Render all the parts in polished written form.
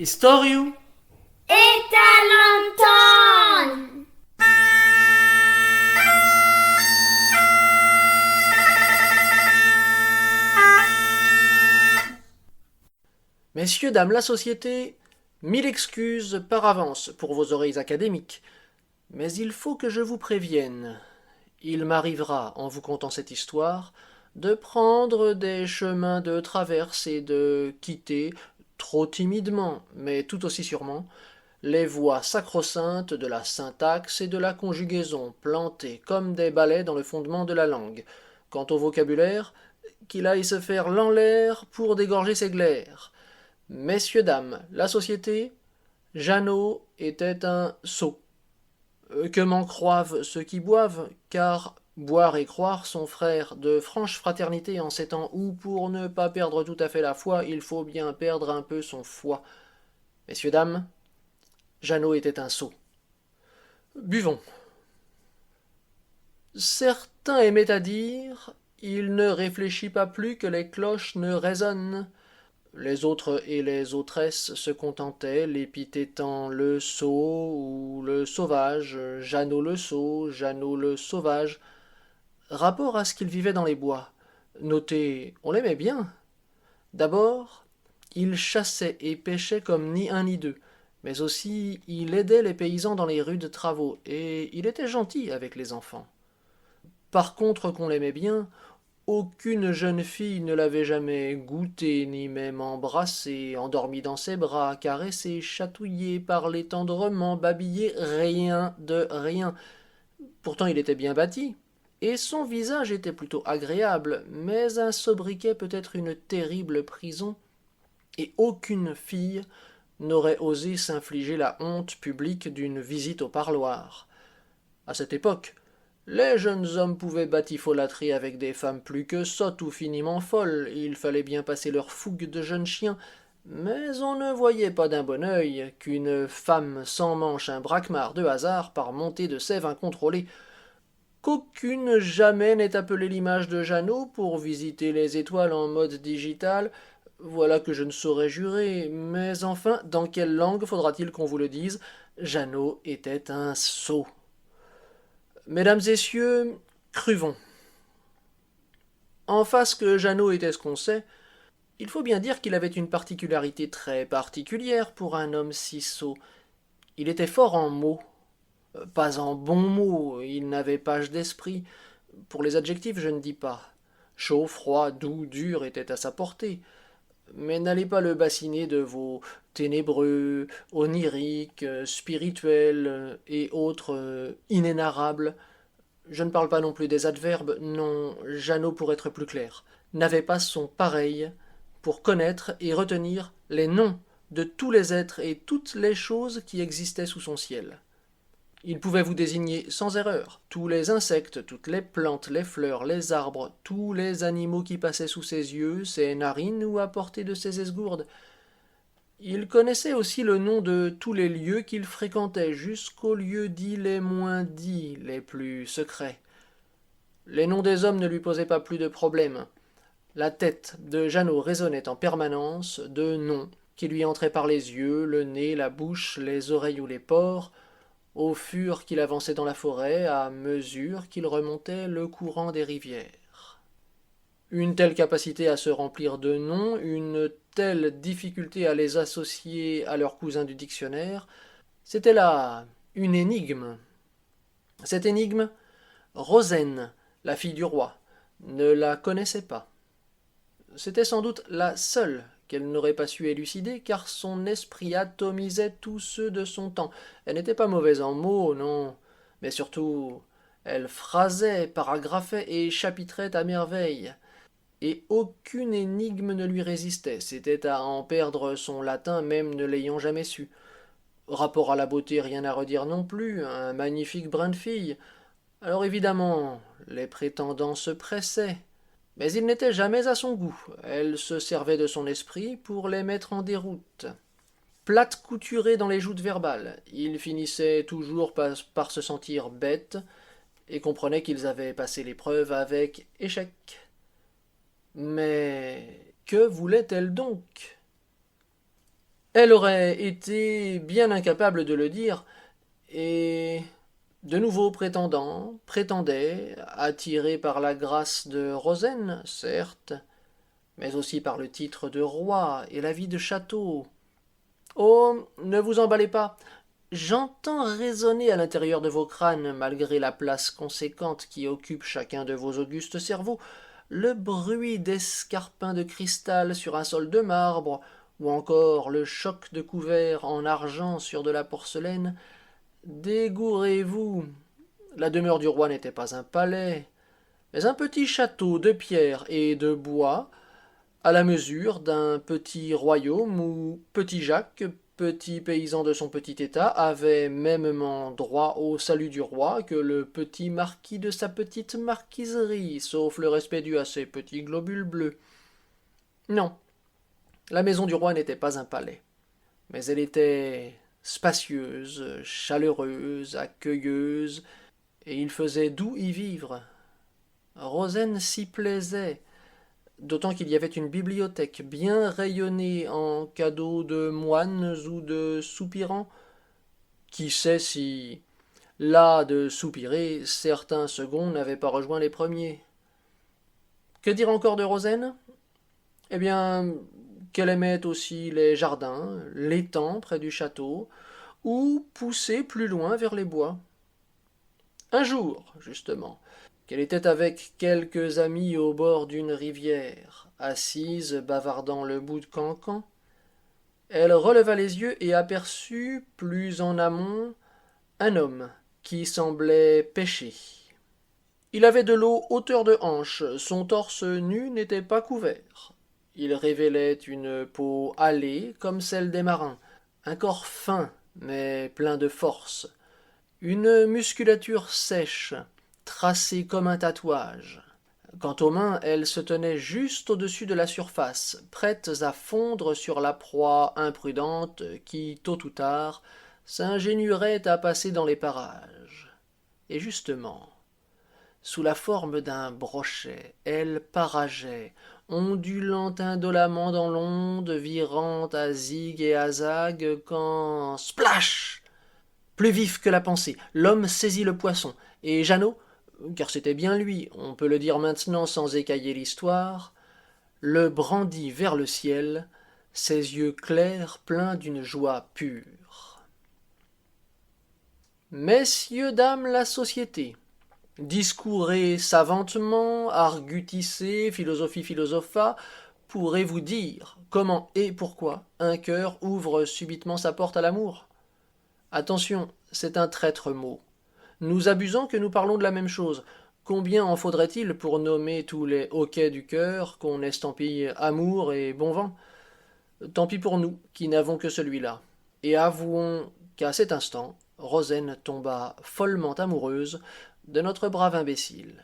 Historiu Etalanton! Messieurs, dames, la société, mille excuses par avance pour vos oreilles académiques, mais il faut que je vous prévienne. Il m'arrivera, en vous contant cette histoire, de prendre des chemins de traverse et de quitter, trop timidement, mais tout aussi sûrement, les voies sacro-saintes de la syntaxe et de la conjugaison, plantées comme des balais dans le fondement de la langue. Quant au vocabulaire, qu'il aille se faire l'enlaire pour dégorger ses glaires. Messieurs, dames, la société, Jeannot était un sot. Que m'en croivent ceux qui boivent, car boire et croire sont frères de franche fraternité en ces temps où, pour ne pas perdre tout à fait la foi, il faut bien perdre un peu son foie. Messieurs, dames, Jeannot était un sot. Buvons. Certains aimaient à dire il ne réfléchit pas plus que les cloches ne résonnent. Les autres et les autresses se contentaient, l'épithétant le sot ou le sauvage, Jeannot le sot, Jeannot le sauvage, rapport à ce qu'il vivait dans les bois. Notez, on l'aimait bien. D'abord, il chassait et pêchait comme ni un ni deux, mais aussi il aidait les paysans dans les rudes travaux, et il était gentil avec les enfants. Par contre qu'on l'aimait bien, aucune jeune fille ne l'avait jamais goûté, ni même embrassé, endormi dans ses bras, caressé, chatouillé, parlé tendrement, babillé, rien de rien. Pourtant il était bien bâti, et son visage était plutôt agréable, mais un sobriquet peut être une terrible prison, et aucune fille n'aurait osé s'infliger la honte publique d'une visite au parloir. À cette époque, les jeunes hommes pouvaient batifolâtrer avec des femmes plus que sottes ou finiment folles, il fallait bien passer leur fougue de jeunes chiens, mais on ne voyait pas d'un bon œil qu'une femme s'emmanche un braquemar de hasard par montée de sève incontrôlée, qu'aucune jamais n'est appelée l'image de Jeannot pour visiter les étoiles en mode digital. Voilà que je ne saurais jurer, mais enfin, dans quelle langue faudra-t-il qu'on vous le dise? Jeannot était un sot. Mesdames et messieurs, cruvons. En face que Jeannot était ce qu'on sait, il faut bien dire qu'il avait une particularité très particulière pour un homme si sot. Il était fort en mots, pas en bons mots, il n'avait page d'esprit. Pour les adjectifs, je ne dis pas. Chaud, froid, doux, dur étaient à sa portée. Mais n'allez pas le bassiner de vos ténébreux, oniriques, spirituels et autres inénarrables. Je ne parle pas non plus des adverbes, non, Jeannot, pour être plus clair, n'avait pas son pareil pour connaître et retenir les noms de tous les êtres et toutes les choses qui existaient sous son ciel. Il pouvait vous désigner sans erreur tous les insectes, toutes les plantes, les fleurs, les arbres, tous les animaux qui passaient sous ses yeux, ses narines ou à portée de ses esgourdes. Il connaissait aussi le nom de tous les lieux qu'il fréquentait, jusqu'aux lieux dits les moins dits, les plus secrets. Les noms des hommes ne lui posaient pas plus de problème. La tête de Jeannot résonnait en permanence de noms qui lui entraient par les yeux, le nez, la bouche, les oreilles ou les pores, au fur qu'il avançait dans la forêt, à mesure qu'il remontait le courant des rivières. Une telle capacité à se remplir de noms, une telle difficulté à les associer à leurs cousins du dictionnaire, c'était là une énigme. Cette énigme, Rosaine, la fille du roi, ne la connaissait pas. C'était sans doute la seule qu'elle n'aurait pas su élucider, car son esprit atomisait tous ceux de son temps. Elle n'était pas mauvaise en mots, non, mais surtout elle phrasait, paragraphait et chapitrait à merveille, et aucune énigme ne lui résistait. C'était à en perdre son latin même ne l'ayant jamais su. Rapport à la beauté, rien à redire non plus, un magnifique brin de fille. Alors évidemment, les prétendants se pressaient, mais il n'était jamais à son goût. Elle se servait de son esprit pour les mettre en déroute. Plate couturée dans les joutes verbales, il finissait toujours par se sentir bête et comprenait qu'ils avaient passé l'épreuve avec échec. Mais que voulait-elle donc? Elle aurait été bien incapable de le dire, et de nouveaux prétendants prétendaient, attirés par la grâce de Rosen, certes, mais aussi par le titre de roi et la vie de château. Oh, ne vous emballez pas. J'entends résonner à l'intérieur de vos crânes, malgré la place conséquente qui occupe chacun de vos augustes cerveaux, le bruit d'escarpins de cristal sur un sol de marbre, ou encore le choc de couverts en argent sur de la porcelaine. Dégourez-vous. La demeure du roi n'était pas un palais, mais un petit château de pierre et de bois, à la mesure d'un petit royaume où petit Jacques, petit paysan de son petit état, avait mêmement droit au salut du roi que le petit marquis de sa petite marquiserie, sauf le respect dû à ses petits globules bleus. Non, la maison du roi n'était pas un palais, mais elle était spacieuse, chaleureuse, accueilleuse, et il faisait doux y vivre. Rosen s'y plaisait, d'autant qu'il y avait une bibliothèque bien rayonnée en cadeaux de moines ou de soupirants. Qui sait si, là de soupirer, certains seconds n'avaient pas rejoint les premiers. Que dire encore de Rosen? Eh bien, qu'elle aimait aussi les jardins, l'étang près du château, ou pousser plus loin vers les bois. Un jour, justement, qu'elle était avec quelques amis au bord d'une rivière, assise bavardant le bout de cancan, elle releva les yeux et aperçut, plus en amont, un homme qui semblait pêcher. Il avait de l'eau hauteur de hanche, son torse nu n'était pas couvert. Il révélait une peau hâlée comme celle des marins, un corps fin mais plein de force, une musculature sèche, tracée comme un tatouage. Quant aux mains, elles se tenaient juste au-dessus de la surface, prêtes à fondre sur la proie imprudente qui, tôt ou tard, s'ingénierait à passer dans les parages. Et justement, sous la forme d'un brochet, elle parageait, ondulant indolemment dans l'onde, virant à zig et à zag, quand splash! Plus vif que la pensée, l'homme saisit le poisson, et Jeannot, car c'était bien lui, on peut le dire maintenant sans écailler l'histoire, le brandit vers le ciel, ses yeux clairs pleins d'une joie pure. Messieurs, dames, la société, discourez savantement, argutissez, philosophie philosopha, pourrez vous dire comment et pourquoi un cœur ouvre subitement sa porte à l'amour. Attention, c'est un traître mot. Nous abusons que nous parlons de la même chose. Combien en faudrait-il pour nommer tous les hoquets du cœur qu'on estampille amour et bon vent? Tant pis pour nous, qui n'avons que celui-là. Et avouons qu'à cet instant, Rosen tomba follement amoureuse de notre brave imbécile.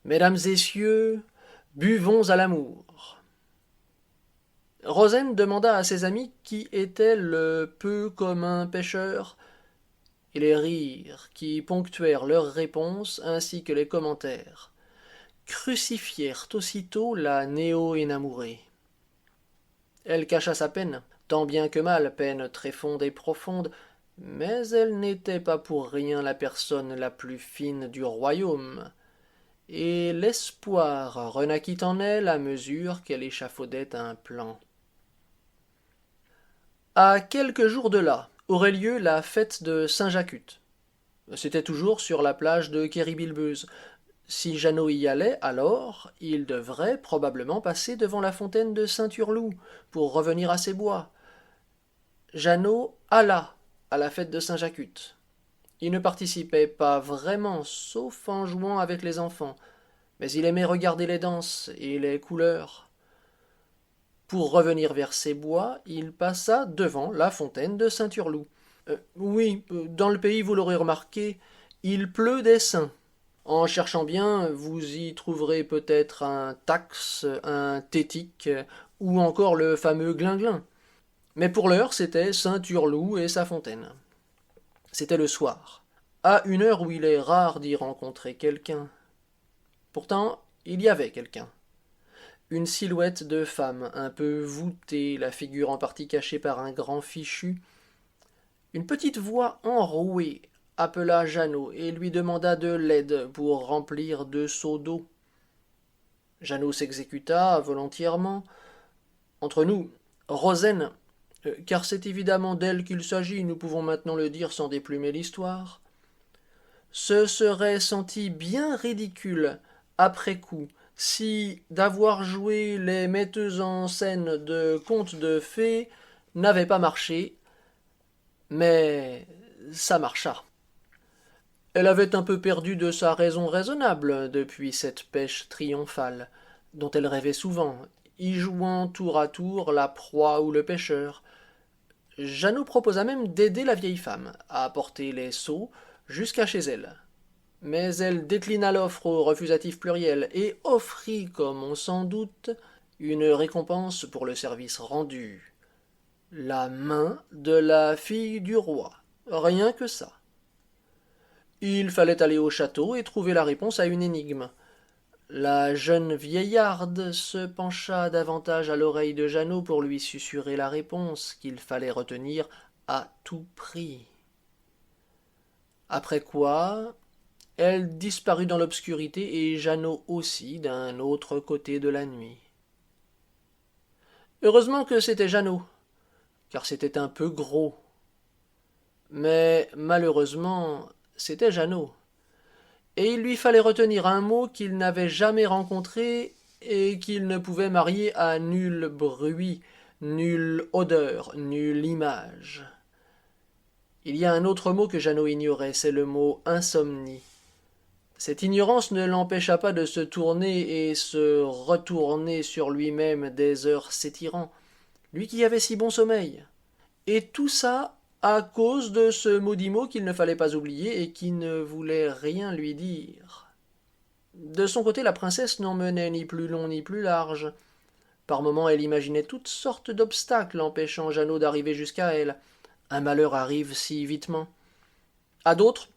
Mesdames et messieurs, buvons à l'amour. Rosen demanda à ses amis qui était le peu commun pêcheur, et les rires qui ponctuèrent leurs réponses ainsi que les commentaires crucifièrent aussitôt la néo-énamourée. Elle cacha sa peine, tant bien que mal, peine très fonde et profonde, mais elle n'était pas pour rien la personne la plus fine du royaume, et l'espoir renaquit en elle à mesure qu'elle échafaudait un plan. À quelques jours de là aurait lieu la fête de Saint-Jacques. C'était toujours sur la plage de Kéribilbeuse. Si Jeannot y allait, alors il devrait probablement passer devant la fontaine de Saint-Turlou pour revenir à ses bois. Jeannot alla à la fête de Saint-Jacques. Il ne participait pas vraiment, sauf en jouant avec les enfants, mais il aimait regarder les danses et les couleurs. Pour revenir vers ses bois, il passa devant la fontaine de Saint-Turlou. Oui, dans le pays, vous l'aurez remarqué, il pleut des saints. En cherchant bien, vous y trouverez peut-être un taxe, un tétique, ou encore le fameux glinglin. Mais pour l'heure, c'était Saint-Turlou et sa fontaine. C'était le soir, à une heure où il est rare d'y rencontrer quelqu'un. Pourtant, il y avait quelqu'un. une silhouette de femme, un peu voûtée, la figure en partie cachée par un grand fichu. Une petite voix enrouée appela Jeannot et lui demanda de l'aide pour remplir 2 seaux d'eau. Jeannot s'exécuta volontiers. Entre nous, Rosaine, car c'est évidemment d'elle qu'il s'agit, nous pouvons maintenant le dire sans déplumer l'histoire, se serait senti bien ridicule, après coup, si d'avoir joué les metteuses en scène de contes de fées n'avait pas marché, mais ça marcha. Elle avait un peu perdu de sa raison raisonnable depuis cette pêche triomphale, dont elle rêvait souvent, y jouant tour à tour la proie ou le pêcheur. Jeannot proposa même d'aider la vieille femme à apporter les seaux jusqu'à chez elle. Mais elle déclina l'offre au refusatif pluriel et offrit, comme on s'en doute, une récompense pour le service rendu. La main de la fille du roi. Rien que ça. Il fallait aller au château et trouver la réponse à une énigme. La jeune vieillarde se pencha davantage à l'oreille de Jeannot pour lui susurrer la réponse qu'il fallait retenir à tout prix. Après quoi, elle disparut dans l'obscurité et Jeannot aussi d'un autre côté de la nuit. Heureusement que c'était Jeannot, car c'était un peu gros. Mais malheureusement, c'était Jeannot. Et il lui fallait retenir un mot qu'il n'avait jamais rencontré et qu'il ne pouvait marier à nul bruit, nulle odeur, nulle image. Il y a un autre mot que Jeannot ignorait, c'est le mot insomnie. Cette ignorance ne l'empêcha pas de se tourner et se retourner sur lui-même des heures s'étirant, lui qui avait si bon sommeil. Et tout ça à cause de ce maudit mot qu'il ne fallait pas oublier et qui ne voulait rien lui dire. De son côté, la princesse n'en menait ni plus long ni plus large. Par moments, elle imaginait toutes sortes d'obstacles empêchant Jeannot d'arriver jusqu'à elle. Un malheur arrive si vitement. À d'autres,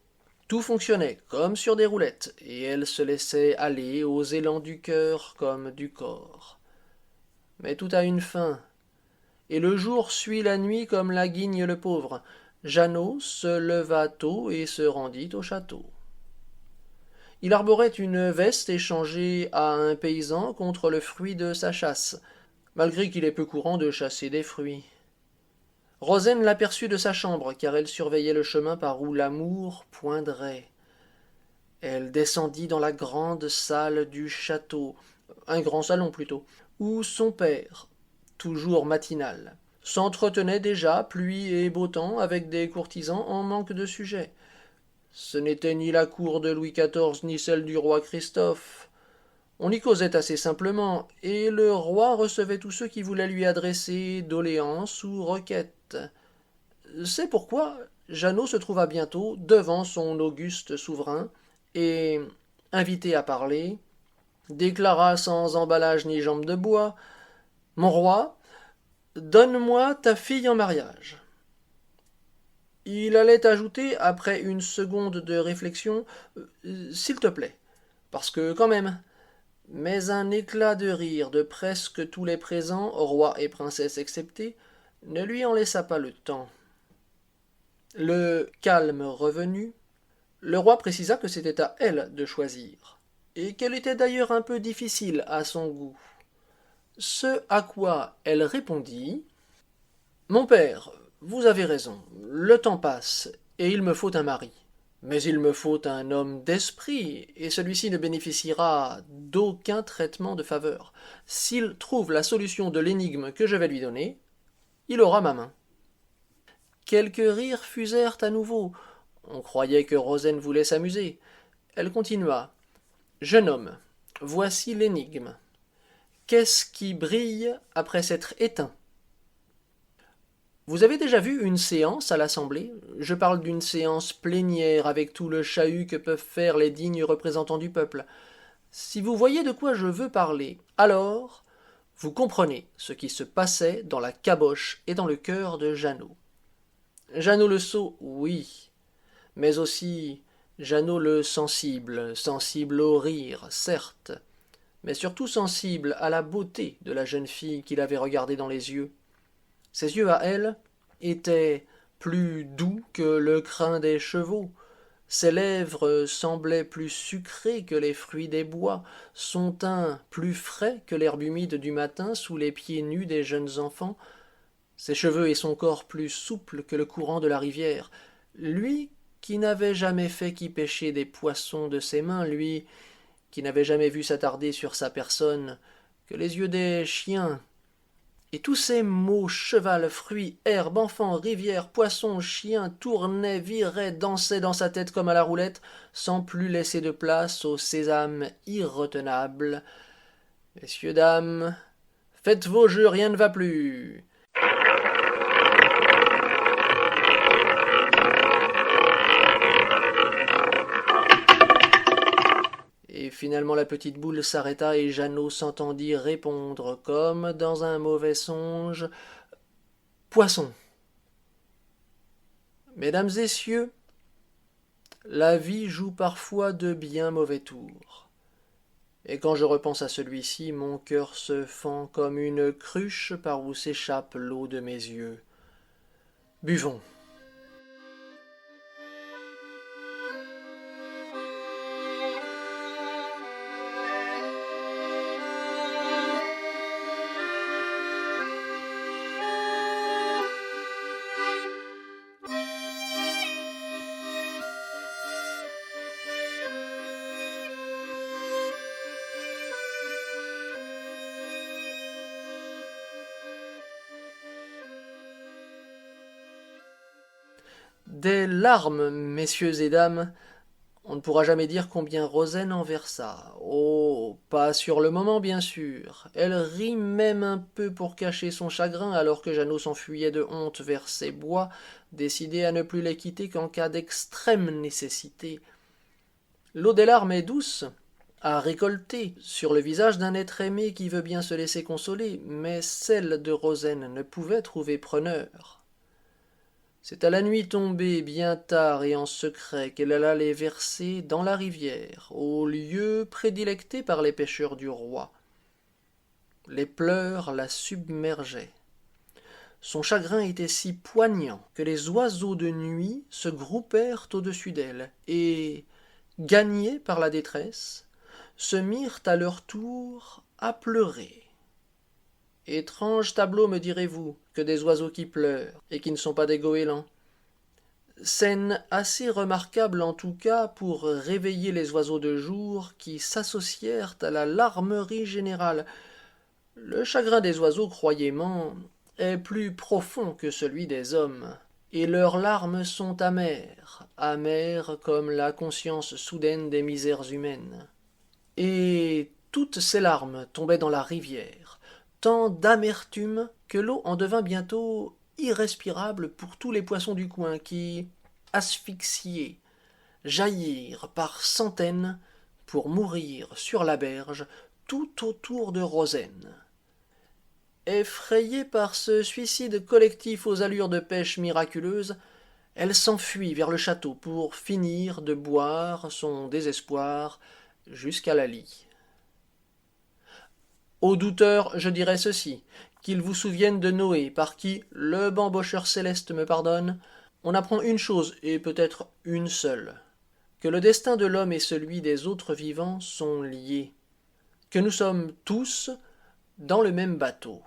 tout fonctionnait comme sur des roulettes, et elle se laissait aller aux élans du cœur comme du corps. Mais tout a une fin, et le jour suit la nuit comme la guigne le pauvre. Jeannot se leva tôt et se rendit au château. Il arborait une veste échangée à un paysan contre le fruit de sa chasse, malgré qu'il est peu courant de chasser des fruits. Rosaine l'aperçut de sa chambre, car elle surveillait le chemin par où l'amour poindrait. Elle descendit dans la grande salle du château, un grand salon plutôt, où son père, toujours matinal, s'entretenait déjà, pluie et beau temps, avec des courtisans en manque de sujet. Ce n'était ni la cour de Louis XIV ni celle du roi Christophe. On y causait assez simplement, et le roi recevait tous ceux qui voulaient lui adresser doléances ou requêtes. C'est pourquoi Jeannot se trouva bientôt devant son auguste souverain, et, invité à parler, déclara sans emballage ni jambe de bois: « Mon roi, donne-moi ta fille en mariage. » Il allait ajouter, après une seconde de réflexion, S'il te plaît, parce que quand même. Mais un éclat de rire de presque tous les présents, roi et princesse exceptés, ne lui en laissa pas le temps. Le calme revenu, le roi précisa que c'était à elle de choisir, et qu'elle était d'ailleurs un peu difficile à son goût. Ce à quoi elle répondit: « Mon père, vous avez raison, le temps passe, et il me faut un mari. Mais il me faut un homme d'esprit, et celui-ci ne bénéficiera d'aucun traitement de faveur. S'il trouve la solution de l'énigme que je vais lui donner, il aura ma main. » Quelques rires fusèrent à nouveau. On croyait que Rosaine voulait s'amuser. Elle continua: « Jeune homme, voici l'énigme. Qu'est-ce qui brille après s'être éteint? Vous avez déjà vu une séance à l'Assemblée? Je parle d'une séance plénière avec tout le chahut que peuvent faire les dignes représentants du peuple. Si vous voyez de quoi je veux parler, alors vous comprenez ce qui se passait dans la caboche et dans le cœur de Jeannot. Jeannot le sot, oui, mais aussi Jeannot le sensible, sensible au rire, certes, mais surtout sensible à la beauté de la jeune fille qu'il avait regardée dans les yeux. Ses yeux à elle étaient plus doux que le crin des chevaux, ses lèvres semblaient plus sucrées que les fruits des bois, son teint plus frais que l'herbe humide du matin sous les pieds nus des jeunes enfants, ses cheveux et son corps plus souples que le courant de la rivière. Lui qui n'avait jamais fait qu'y pêcher des poissons de ses mains, lui qui n'avait jamais vu s'attarder sur sa personne que les yeux des chiens. Et tous ces mots, cheval, fruits, herbe, enfant, rivière, poisson, chien, tournaient, viraient, dansaient dans sa tête comme à la roulette, sans plus laisser de place au sésame irretenable. Messieurs, dames, faites vos jeux, rien ne va plus. Et finalement la petite boule s'arrêta et Jeannot s'entendit répondre, comme dans un mauvais songe, « Poisson !» Mesdames et messieurs, la vie joue parfois de bien mauvais tours. Et quand je repense à celui-ci, mon cœur se fend comme une cruche par où s'échappe l'eau de mes yeux. Buvons. Des larmes, messieurs et dames, on ne pourra jamais dire combien Rozaine en versa. Oh, pas sur le moment, bien sûr. Elle rit même un peu pour cacher son chagrin, alors que Jeannot s'enfuyait de honte vers ses bois, décidé à ne plus les quitter qu'en cas d'extrême nécessité. L'eau des larmes est douce, à récolter sur le visage d'un être aimé qui veut bien se laisser consoler, mais celle de Rozaine ne pouvait trouver preneur. C'est à la nuit tombée, bien tard et en secret, qu'elle alla les verser dans la rivière, au lieu prédilecté par les pêcheurs du roi. Les pleurs la submergeaient. Son chagrin était si poignant que les oiseaux de nuit se groupèrent au-dessus d'elle, et, gagnés par la détresse, se mirent à leur tour à pleurer. Étrange tableau, me direz-vous, que des oiseaux qui pleurent, et qui ne sont pas des goélands. Scène assez remarquable en tout cas pour réveiller les oiseaux de jour qui s'associèrent à la larmerie générale. Le chagrin des oiseaux, croyez-moi, est plus profond que celui des hommes, et leurs larmes sont amères, amères comme la conscience soudaine des misères humaines. Et toutes ces larmes tombaient dans la rivière, tant d'amertume que l'eau en devint bientôt irrespirable pour tous les poissons du coin qui, asphyxiés, jaillirent par centaines pour mourir sur la berge tout autour de Rozaine. Effrayée par ce suicide collectif aux allures de pêche miraculeuse, elle s'enfuit vers le château pour finir de boire son désespoir jusqu'à la lie. Aux douteurs, je dirais ceci, qu'ils vous souviennent de Noé, par qui, le bambocheur céleste me pardonne, on apprend une chose, et peut-être une seule, que le destin de l'homme et celui des autres vivants sont liés, que nous sommes tous dans le même bateau.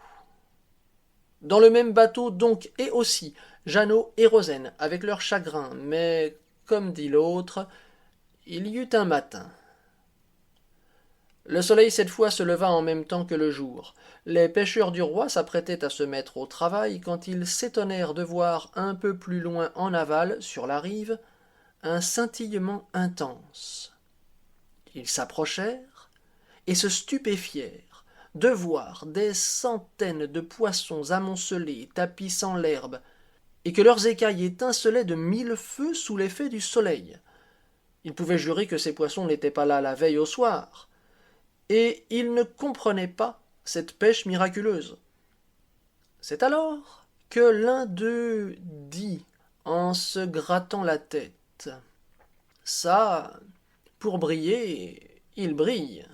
Dans le même bateau donc, et aussi Jeannot et Rozaine, avec leur chagrin, mais, comme dit l'autre, il y eut un matin. Le soleil cette fois se leva en même temps que le jour. Les pêcheurs du roi s'apprêtaient à se mettre au travail quand ils s'étonnèrent de voir un peu plus loin en aval, sur la rive, un scintillement intense. Ils s'approchèrent et se stupéfièrent de voir des centaines de poissons amoncelés, tapissant l'herbe, et que leurs écailles étincelaient de mille feux sous l'effet du soleil. Ils pouvaient jurer que ces poissons n'étaient pas là la veille au soir, et ils ne comprenaient pas cette pêche miraculeuse. C'est alors que l'un d'eux dit, en se grattant la tête, « Ça, pour briller, il brille. »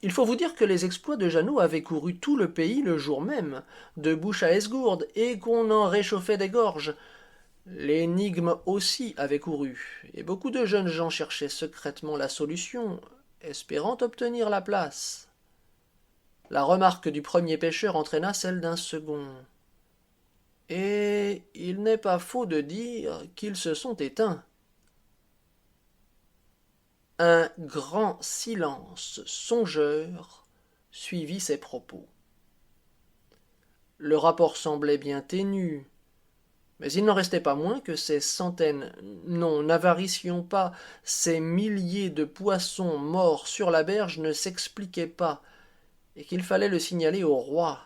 Il faut vous dire que les exploits de Jeannot avaient couru tout le pays le jour même, de bouche à Esgourde, et qu'on en réchauffait des gorges. L'énigme aussi avait couru, et beaucoup de jeunes gens cherchaient secrètement la solution, espérant obtenir la place. La remarque du premier pêcheur entraîna celle d'un second. Et il n'est pas faux de dire qu'ils se sont éteints. Un grand silence songeur suivit ces propos. Le rapport semblait bien ténu, mais il n'en restait pas moins que ces centaines, non, n'avaricions pas, ces milliers de poissons morts sur la berge ne s'expliquaient pas, et qu'il fallait le signaler au roi.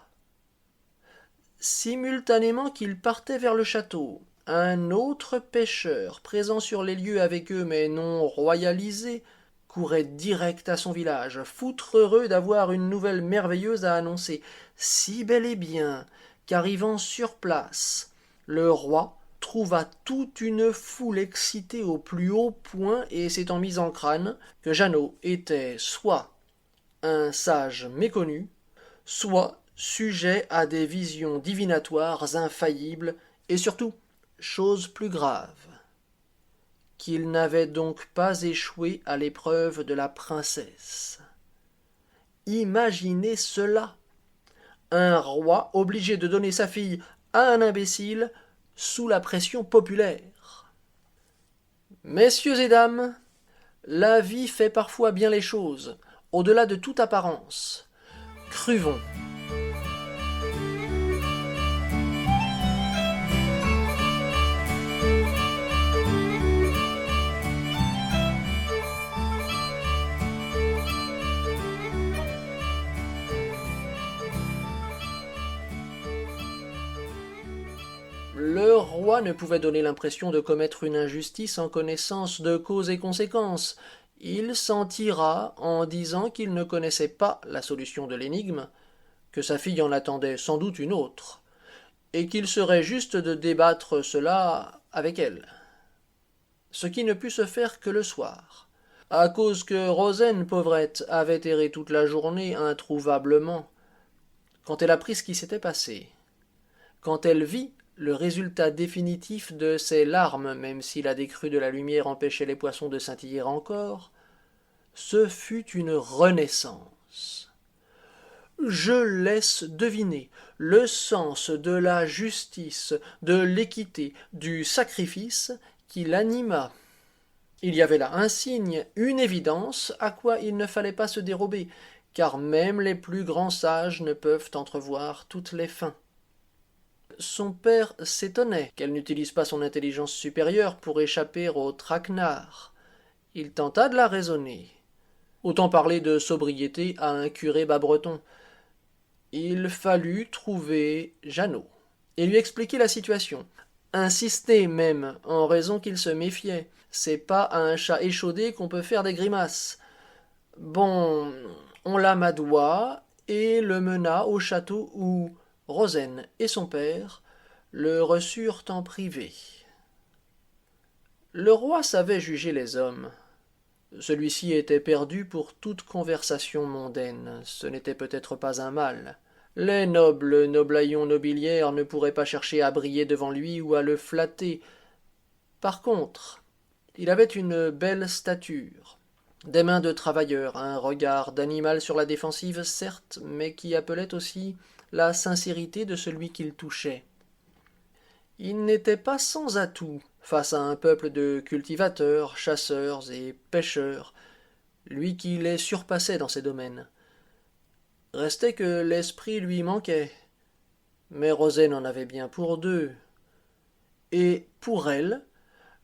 Simultanément qu'ils partaient vers le château, un autre pêcheur, présent sur les lieux avec eux mais non royalisé, courait direct à son village, foutre heureux d'avoir une nouvelle merveilleuse à annoncer, si bel et bien qu'arrivant sur place, le roi trouva toute une foule excitée au plus haut point et s'étant mise en crâne que Jeannot était soit un sage méconnu, soit sujet à des visions divinatoires infaillibles, et surtout, chose plus grave, qu'il n'avait donc pas échoué à l'épreuve de la princesse. Imaginez cela, un roi obligé de donner sa fille à un imbécile sous la pression populaire. Messieurs et dames, la vie fait parfois bien les choses, au-delà de toute apparence. Cruvons. Le roi ne pouvait donner l'impression de commettre une injustice en connaissance de causes et conséquences. Il s'en tira en disant qu'il ne connaissait pas la solution de l'énigme, que sa fille en attendait sans doute une autre, et qu'il serait juste de débattre cela avec elle. Ce qui ne put se faire que le soir, à cause que Rozaine, pauvrette, avait erré toute la journée introuvablement. Quand elle apprit ce qui s'était passé, quand elle vit le résultat définitif de ses larmes, même si la décrue de la lumière empêchait les poissons de scintiller encore, ce fut une renaissance. Je laisse deviner le sens de la justice, de l'équité, du sacrifice qui l'anima. Il y avait là un signe, une évidence, à quoi il ne fallait pas se dérober, car même les plus grands sages ne peuvent entrevoir toutes les fins. Son père s'étonnait qu'elle n'utilise pas son intelligence supérieure pour échapper au traquenard. Il tenta de la raisonner. Autant parler de sobriété à un curé bas-breton. Il fallut trouver Jeannot et lui expliquer la situation. Insister même, en raison qu'il se méfiait. C'est pas à un chat échaudé qu'on peut faire des grimaces. Bon, on l'amadoua et le mena au château où Rozaine et son père le reçurent en privé. Le roi savait juger les hommes. Celui-ci était perdu pour toute conversation mondaine. Ce n'était peut-être pas un mal. Les nobles noblaillons nobiliaires ne pourraient pas chercher à briller devant lui ou à le flatter. Par contre, il avait une belle stature, des mains de travailleur, un regard d'animal sur la défensive, certes, mais qui appelait aussi la sincérité de celui qu'il touchait. Il n'était pas sans atout face à un peuple de cultivateurs, chasseurs et pêcheurs, lui qui les surpassait dans ces domaines. Restait que l'esprit lui manquait, mais Rozaine en avait bien pour deux, et pour elle,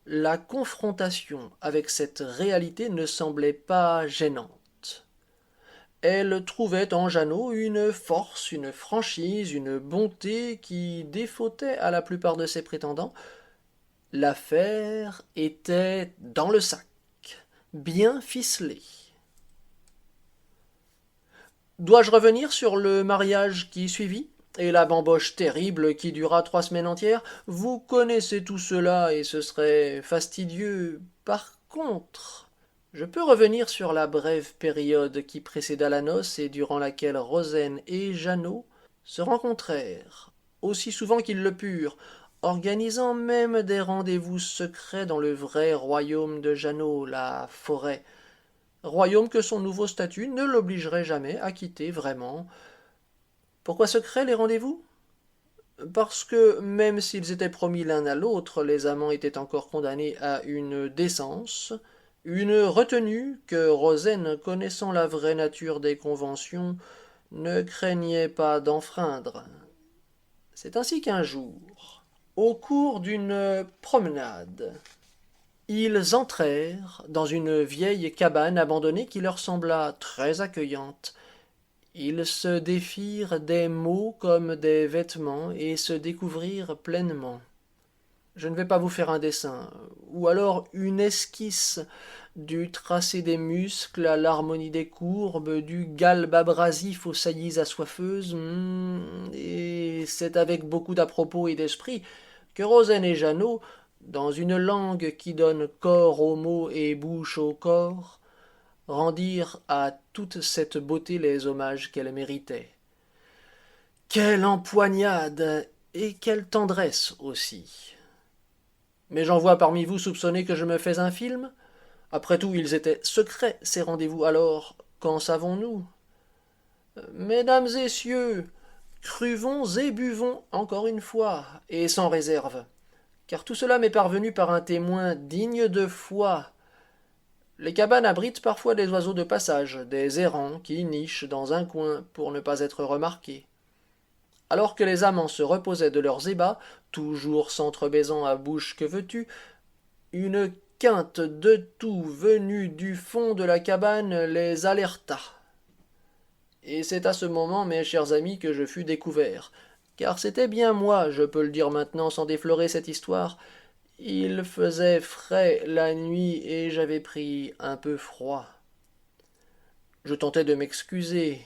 la confrontation avec cette réalité ne semblait pas gênante. Elle trouvait en Jeannot une force, une franchise, une bonté qui défautaient à la plupart de ses prétendants. L'affaire était dans le sac, bien ficelée. Dois-je revenir sur le mariage qui suivit et la bamboche terrible qui dura 3 semaines entières? Vous connaissez tout cela et ce serait fastidieux. Par contre, Je peux revenir sur la brève période qui précéda la noce et durant laquelle Rozaine et Jeannot se rencontrèrent, aussi souvent qu'ils le purent, organisant même des rendez-vous secrets dans le vrai royaume de Jeannot, la forêt, royaume que son nouveau statut ne l'obligerait jamais à quitter vraiment. Pourquoi secrets les rendez-vous? Parce que, même s'ils étaient promis l'un à l'autre, les amants étaient encore condamnés à une décence, une retenue que Rozaine, connaissant la vraie nature des conventions, ne craignait pas d'enfreindre. C'est ainsi qu'un jour, au cours d'une promenade, ils entrèrent dans une vieille cabane abandonnée qui leur sembla très accueillante. Ils se défirent des mots comme des vêtements et se découvrirent pleinement. Je ne vais pas vous faire un dessin, ou alors une esquisse du tracé des muscles à l'harmonie des courbes, du galbe abrasif aux saillies assoiffeuses, et c'est avec beaucoup d'à-propos et d'esprit que Rozaine et Jeannot, dans une langue qui donne corps aux mots et bouche au corps, rendirent à toute cette beauté les hommages qu'elle méritait. Quelle empoignade et quelle tendresse aussi. Mais j'en vois parmi vous soupçonner que je me fais un film. Après tout, ils étaient secrets, ces rendez-vous, alors qu'en savons-nous? Mesdames et messieurs, cruvons et buvons encore une fois, et sans réserve, car tout cela m'est parvenu par un témoin digne de foi. Les cabanes abritent parfois des oiseaux de passage, des errants qui nichent dans un coin pour ne pas être remarqués. Alors que les amants se reposaient de leurs ébats, toujours s'entrebaisant à bouche que veux-tu, une quinte de toux venue du fond de la cabane les alerta. Et c'est à ce moment, mes chers amis, que je fus découvert, car c'était bien moi, je peux le dire maintenant sans déflorer cette histoire. Il faisait frais la nuit et j'avais pris un peu froid. Je tentai de m'excuser,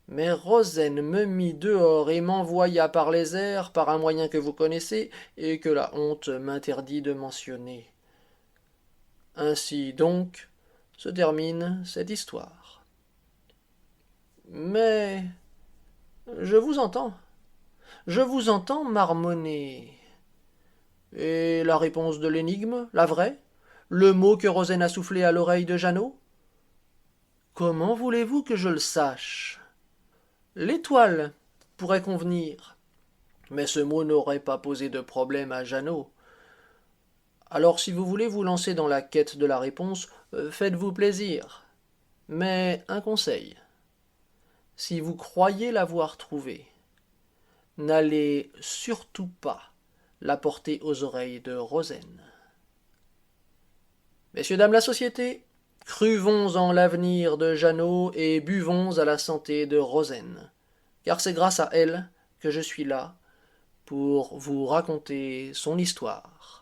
mais Rozaine me mit dehors et m'envoya par les airs par un moyen que vous connaissez et que la honte m'interdit de mentionner. Ainsi donc se termine cette histoire. Mais je vous entends marmonner. Et la réponse de l'énigme, la vraie? Le mot que Rozaine a soufflé à l'oreille de Jeannot? Comment voulez-vous que je le sache? L'étoile pourrait convenir, mais ce mot n'aurait pas posé de problème à Jeannot. Alors si vous voulez vous lancer dans la quête de la réponse, faites-vous plaisir. Mais un conseil. Si vous croyez l'avoir trouvée, n'allez surtout pas la porter aux oreilles de Rozaine. Messieurs, dames, la société, cruvons en l'avenir de Jeannot et buvons à la santé de Rozaine, car c'est grâce à elle que je suis là pour vous raconter son histoire.